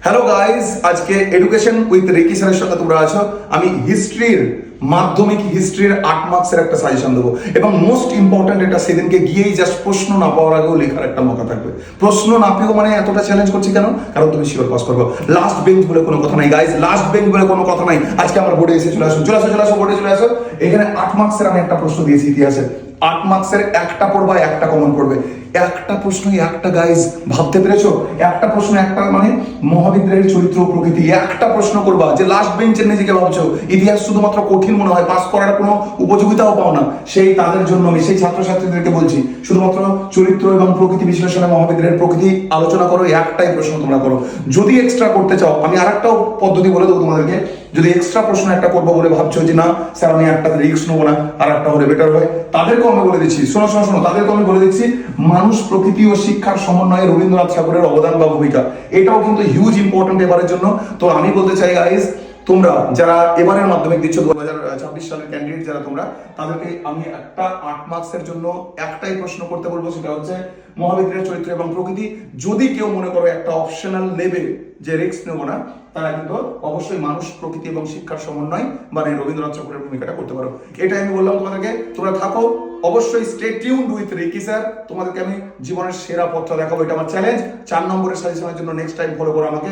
Hello guys, আজকে education with Ricky স্যারের সঙ্গে তোমরা আছো। আমি হিস্ট্রির মাধ্যমিক হিস্ট্রির 8 মার্কসের একটা সাজেশন দেবো এবং মোস্ট ইম্পর্টেন্ট এটা সেদিনকে গিয়েই জাস্ট প্রশ্ন না পাওয়ার আগেও লেখার একটা মৌকা থাকবে। প্রশ্ন না পেয়েও মানে এতটা চ্যালেঞ্জ করছি কেন? কারণ তুমি শিওর পাস করবো। লাস্ট বেঞ্চ বলে কোনো কথা নাই গাইস, লাস্ট বেঞ্চ বলে কোনো কথা নাই। আজকে আমার বোর্ডে এসে চলে আসো, বোর্ডে চলে আসো। এখানে 8 মার্কসের আমি একটা প্রশ্ন দিয়েছি ইতিহাসে। 8 মার্কসের একটা পড়বা, একটা কমন পড়বে। একটা প্রশ্নই একটা গাইজ, ভাবতে পেরেছো? একটা প্রশ্ন একটা মানে মহাবিদ্যালয়ের চরিত্র প্রকৃতি একটা প্রশ্ন করবা। যে লাস্ট বেঞ্চের নিজেকে ভাবছো ইতিহাস শুধুমাত্র কঠিন মনে হয়, পাস করার কোনো উপযোগিতাও পাও না, সেই তাদের জন্য আমি সেই ছাত্রছাত্রীদেরকে বলছি শুধুমাত্র চরিত্র এবং প্রকৃতি বিশ্লেষণে মহাবিদ্যালয়ের প্রকৃতি আলোচনা করো। একটাই প্রশ্ন তোমরা করো। যদি এক্সট্রা করতে চাও আমি আরেকটাও পদ্ধতি বলে দেবো তোমাদেরকে। যদি এক্সট্রা প্রশ্ন একটা করবো বলে ভাবছো যে না স্যার আমি একটা রিস্ক নেবো না, আর একটা হলে বেটার হয়, তাদেরকেও আমি বলে দিচ্ছি। শোনো শোনো শোনো, তাদেরকেও আমি বলে দিচ্ছি মানুষ, প্রকৃতি ও শিক্ষার সমন্বয়ে রবীন্দ্রনাথ ঠাকুরের অবদান বা ভূমিকা, এটাও কিন্তু হিউজ ইম্পর্টেন্ট এবারের জন্য। তো আমি বলতে চাই গাইস, তোমরা যারা এবারের মাধ্যমিক দিচ্ছ 2026 সালের ক্যান্ডিডেট যারা তোমরা, তাদেরকে আমি একটা 8 মার্কসের জন্য একটাই প্রশ্ন করতে বলবো, সেটা হচ্ছে মহাবিদ্যালয়ের চরিত্র এবং প্রকৃতি। যদি কেউ মনে করো একটা অপশনাল নেবে যে রিস্ক নেবো না, তারা কিন্তু অবশ্যই মানুষ, প্রকৃতি এবং শিক্ষার সমন্বয় মানে রবীন্দ্রনাথ ঠাকুরের ভূমিকাটা করতে পারো। এটাই আমি বললাম তোমাদেরকে। তোমরা থাকো অবশ্যই stay tuned with Ricky sir. তোমাদেরকে আমি জীবনের সেরা পথটা দেখাবো, এটা আমার চ্যালেঞ্জ। 4 নম্বরের সাজেশনের জন্য নেক্সট টাইম ফলো করো আমাকে।